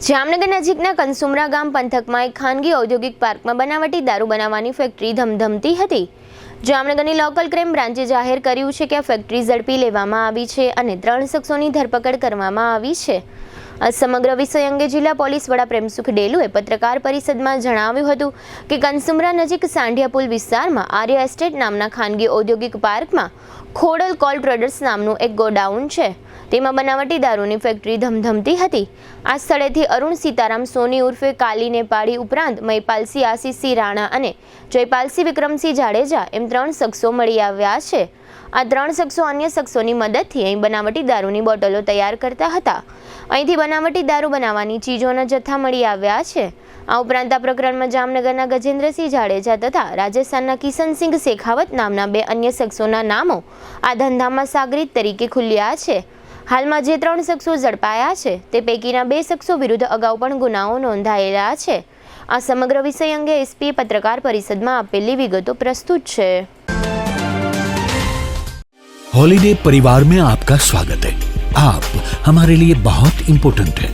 જામનગર નજીકના કનસુમરા ગામ પંથકમાં એક ખાનગી ઔદ્યોગિક પાર્કમાં બનાવટી દારૂ બનાવવાની ફેક્ટરી ધમધમતી હતી। જામનગરની લોકલ ક્રાઇમ બ્રાન્ચે જાહેર કર્યું છે કે આ ફેક્ટરી ઝડપી લેવામાં આવી છે અને 3 શખ્સોની ધરપકડ કરવામાં આવી છે। આ સમગ્ર વિષય અંગે જિલ્લા પોલીસ વડા પ્રેમસુખ ડેલુએ પત્રકાર પરિષદમાં જણાવ્યું હતું કે કનસુમરા નજીક સાંઢિયા પુલ વિસ્તારમાં આર્ય એસ્ટેટ નામના ખાનગી ઔદ્યોગિક પાર્કમાં ખોડલ કોલ ટ્રેડર્સ નામનું એક ગોડાઉન છે, તેમાં બનાવટી દારૂની ફેક્ટરી ધમધમતી હતી। આ સ્થળેથી અરુણ સીતારામ સોની ઉર્ફે કાલી નેપાળી ઉપરાંત મહિપાલસિંહ આશીષસિંહ રાણા અને જયપાલસિંહ વિક્રમસિંહ જાડેજા એમ 3 શખ્સો મળી આવ્યા છે। આ 3 શખ્સો અન્ય શખ્સોની મદદથી અહીં બનાવટી દારૂની બોટલો તૈયાર કરતા હતા। અહીંથી બનાવટી દારૂ બનાવવાની ચીજોના જથ્થા મળી આવ્યા છે। આ ઉપરાંત આ પ્રકરણમાં જામનગરના ગજેન્દ્રસિંહ જાડેજા તથા રાજસ્થાનના કિશનસિંહ શેખાવત નામના 2 અન્ય શખ્સોના નામો આ ધંધામાં સાગરીત તરીકે ખુલ્યા છે। હાલમાં જે 3 શખ્સો ઝડપાયા છે તે પૈકીના 2 શખ્સો વિરુદ્ધ અગાઉ પણ ગુનાઓ નોંધાયેલા છે। આ સમગ્ર વિષય અંગે એસપીએ પત્રકાર પરિષદમાં આપેલી વિગતો પ્રસ્તુત છે। हॉलीडे परिवार में आपका स्वागत है। आप हमारे लिए बहुत इम्पोर्टेंट है।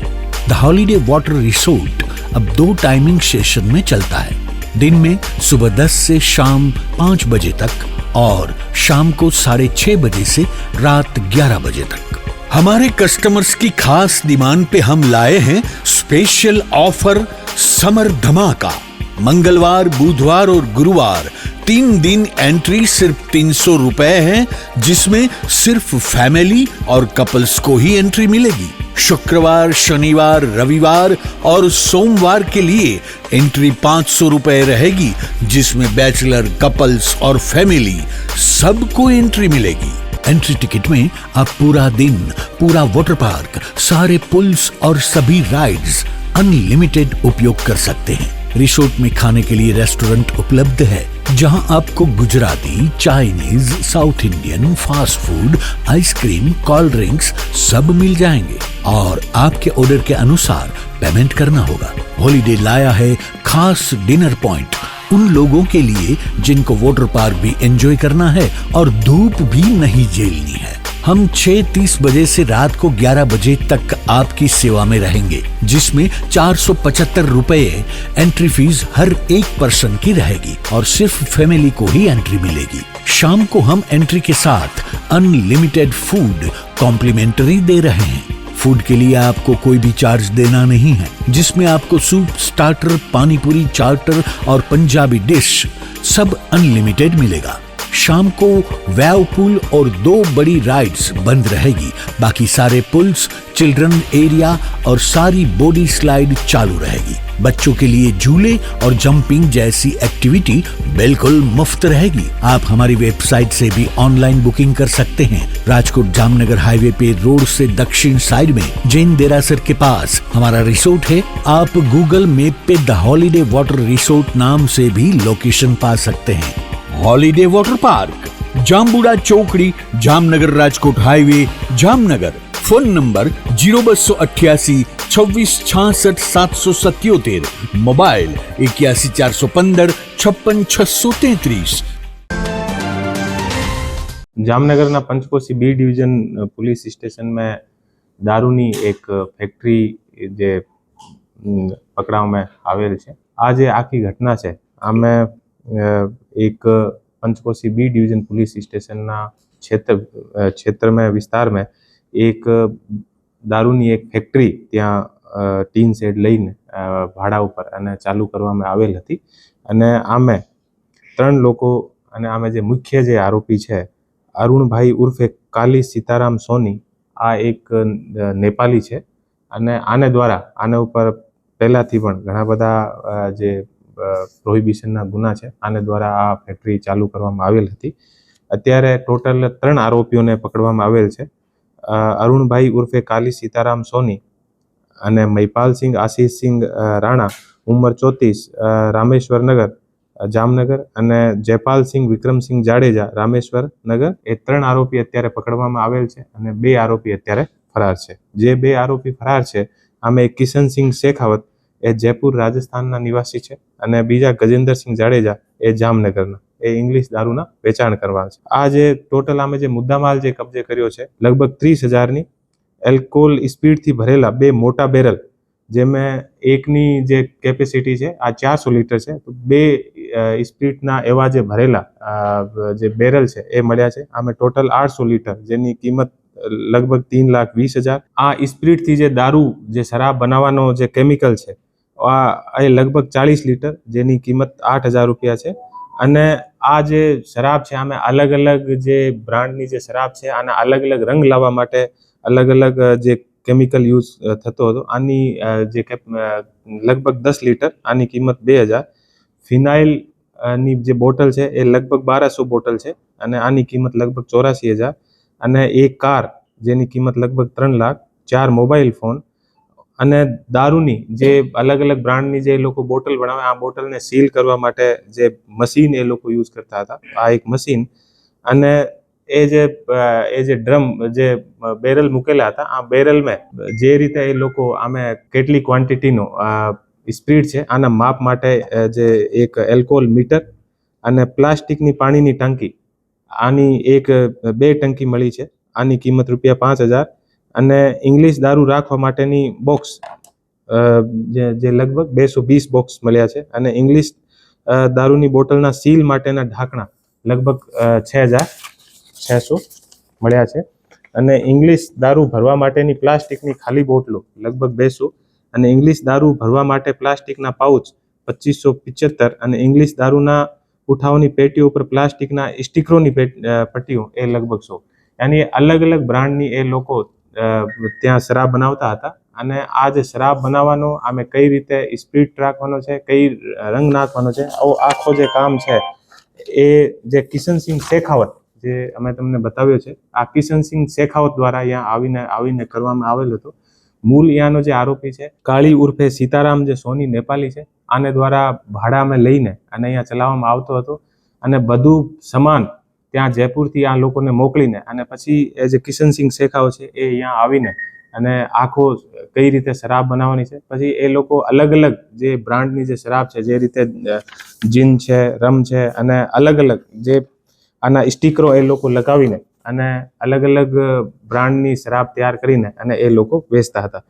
द हॉलीडे वाटर रिसोर्ट अब 2 टाइमिंग सेशन में चलता है। दिन में सुबह 10 से शाम 5 बजे तक और शाम को 6:30 बजे से रात 11 बजे तक। हमारे कस्टमर्स की खास डिमांड पे हम लाए हैं स्पेशल ऑफर समर धमाका। मंगलवार, बुधवार और गुरुवार 3 दिन एंट्री सिर्फ 300 रुपए है, जिसमें सिर्फ फैमिली और कपल्स को ही एंट्री मिलेगी। शुक्रवार, शनिवार, रविवार और सोमवार के लिए एंट्री 500 रुपए रहेगी, जिसमें बैचलर, कपल्स और फैमिली सबको एंट्री मिलेगी। एंट्री टिकट में आप पूरा दिन, पूरा वाटर पार्क, सारे पुल्स और सभी राइड्स अनलिमिटेड उपयोग कर सकते हैं। रिसोर्ट में खाने के लिए रेस्टोरेंट उपलब्ध है, जहां आपको Gujarati, Chinese, south Indian, fast food, ice cream, cold drinks सब मिल जाएंगे और आपके ऑर्डर के अनुसार पेमेंट करना होगा। हॉलीडे लाया है खास डिनर पॉइंट उन लोगों के लिए जिनको वाटर पार्क भी एंजॉय करना है और धूप भी नहीं झेलनी है। हम 6:30 बजे से रात को 11 बजे तक आपकी सेवा में रहेंगे, जिसमें 475 रुपए एंट्री फीस हर एक पर्सन की रहेगी और सिर्फ फैमिली को ही एंट्री मिलेगी। शाम को हम एंट्री के साथ अनलिमिटेड फूड कॉम्प्लीमेंट्री दे रहे हैं। फूड के लिए आपको कोई भी चार्ज देना नहीं है, जिसमें आपको सूप, स्टार्टर, पानीपुरी, चार्टर और पंजाबी डिश सब अनलिमिटेड मिलेगा। शाम को वेव पूल और 2 बड़ी राइड्स बंद रहेगी, बाकी सारे पुल्स, चिल्ड्रन एरिया और सारी बॉडी स्लाइड चालू रहेगी। बच्चों के लिए झूले और जंपिंग जैसी एक्टिविटी बिल्कुल मुफ्त रहेगी। आप हमारी वेबसाइट से भी ऑनलाइन बुकिंग कर सकते हैं। राजकोट जामनगर हाईवे पे रोड से दक्षिण साइड में जैन देरासर के पास हमारा रिसोर्ट है। आप गूगल मैप पे द हॉलीडे वाटर रिसोर्ट नाम से भी लोकेशन पा सकते हैं। Holiday water park, Jambuda Chowkdi, Jamnagar Rajkot highway, Jamnagar. Phone number 0288 26 66 777, mobile 81 415 56 633। जामनगरना Panchkoshi B division police station में दारूनी एक फैक्ट्री जे पकड़ावामां आवेल छे। आ जे आखी घटना छे आमे एक Panchkoshi B division police station क्षेत्र में विस्तार में एक दारूनी एक फैक्ट्री त्या टीन शेड लईने भाड़ा पर अने चालू करवामां आवेल हती अने आमे 3 लोको अने आमे जे मुख्य जे आरोपी छे अरुणभाई उर्फे काली सीताराम सोनी आ एक नेपाली छे अने आने द्वारा आने उपर पहेलाथी पण घणा बधा जे प्रोहिबिशनना गुना छे आने द्वारा आ फैक्टरी चालू करवामां आवेल हती। अत्यारे टोटल 3 आरोपीओने पकड़वामां आवेल छे। अरुणभाई उर्फे काली सीताराम सोनी अने महिपालसिंह आशीषसिंह राणा उमर 34 रामेश्वर नगर जामनगर अने जयपालसिंह विक्रमसिंह जाडेजा रामेश्वर नगर ए 3 आरोपी अत्यारे पकड़वामां आवेल छे अने 2 आरोपी अत्यारे फरार छे। जे 2 आरोपी फरार छे आमे एक किशनसिंह शेखावत ए जयपुर राजस्थानना निवासी छे अने बीजा गजेंद्रसिंह जाडेजा ए जामनगरना ए इंग्लिश दारूना वेचाण करवा छे। आ जे टोटल आमे जे मुद्दामाल जे कब्जे कर्यो छे लगभग 30,000 ની एल्कोहोल स्पीड थी भरेला 2 मोटा बेरल જેમાં એકની જે કેપેસિટી છે આ 400 લીટર છે, તો 2 સ્પિરિટના એવા જે ભરેલા જે બેરલ છે એ મળ્યા છે. આમે ટોટલ 800 લીટર, જેની કિંમત લગભગ 3,20,000. આ સ્પિરિટથી જે દારૂ, જે શરાબ બનાવવાનો જે કેમિકલ છે આ એ લગભગ 40 લીટર, જેની કિંમત 8,000 રૂપિયા છે. અને આ જે શરાબ છે આમે અલગ અલગ જે બ્રાન્ડની જે શરાબ છે આના અલગ અલગ રંગ લાવવા માટે અલગ અલગ જે કેમિકલ યુઝ થતો હતો. આની જે લગભગ 10 લીટર, આની કિંમત 2,000. ફિનાઇલ ની જે બોટલ છે એ લગભગ 1200 બોટલ છે અને આની કિંમત લગભગ 84,000. અને એક કાર, જેની કિંમત લગભગ 3 લાખ. 4 mobile phone. અને દારૂની જે અલગ અલગ બ્રાન્ડની જે લોકો બોટલ બનાવે, આ બોટલને સીલ કરવા માટે જે મશીન એ લોકો યુઝ કરતા હતા, આ એક મશીન. અને એ જે ડ્રમ, જે બેરલ મૂકેલા હતા, આ બેરલમાં જે રીતે એ લોકો આમે કેટલી ક્વોન્ટિટીનો સ્પિરિટ છે આના માપ માટે જે એક એલ્કોહોલ મીટર અને પ્લાસ્ટિકની પાણીની ટાંકી, આની એક 2 ટંકી મળી છે. આની કિંમત ₹5,000. અને ઇંગ્લિશ દારૂ રાખવા માટેની બોક્સ, જે લગભગ 220 બોક્સ મળ્યા છે. અને ઇંગ્લિશ દારૂની બોટલના સીલ માટેના ઢાંકણા લગભગ 6,600 મળ્યા છે. અને ઇંગ્લિશ દારૂ ભરવા માટેની પ્લાસ્ટિકની ખાલી બોટલો લગભગ 200. અને ઇંગ્લિશ દારૂ ભરવા માટે પ્લાસ્ટિકના પાઉચ 2,575. અને ઇંગ્લિશ દારૂના ઉઠાવની પેટીઓ ઉપર પ્લાસ્ટિકના સ્ટીકરોની પટ્ટીઓ એ લગભગ 100. યાની અલગ અલગ બ્રાન્ડની એ લોકો ત્યાં શરાબ બનાવતા હતા. અને આ જે શરાબ બનાવવાનો, આમે કઈ રીતે સ્પિરિટ રાખવાનો છે, કઈ રંગ નાખવાનો છે, આવો આખો જે કામ છે એ જે કિશનસિંહ શેખાવત, જે અમે તમને બતાવ્યો છે, આ કિશનસિંહ શેખાવત દ્વારા અહીંયા આવીને કરવામાં આવેલ હતો. મૂળ અહીંયાનો જે આરોપી છે કાળી ઉર્ફે સીતારામ, જે સોની નેપાલી છે, આને દ્વારા ભાડામાં લઈને અને અહીંયા ચલાવવામાં આવતો હતો. અને બધું સામાન ત્યાં જયપુરથી આ લોકોને મોકલીને અને પછી એ જે કિશનસિંહ શેખાવત છે એ અહીંયા આવીને અને આખો કઈ રીતે શરાબ બનાવવાની છે, પછી એ લોકો અલગ અલગ જે બ્રાન્ડની જે શરાબ છે, જે રીતે જીન છે, રમ છે, અને અલગ અલગ જે આના સ્ટીકરો એ લોકો લગાવીને અને અલગ અલગ બ્રાન્ડની શરાબ તૈયાર કરીને અને એ લોકો વેચતા હતા.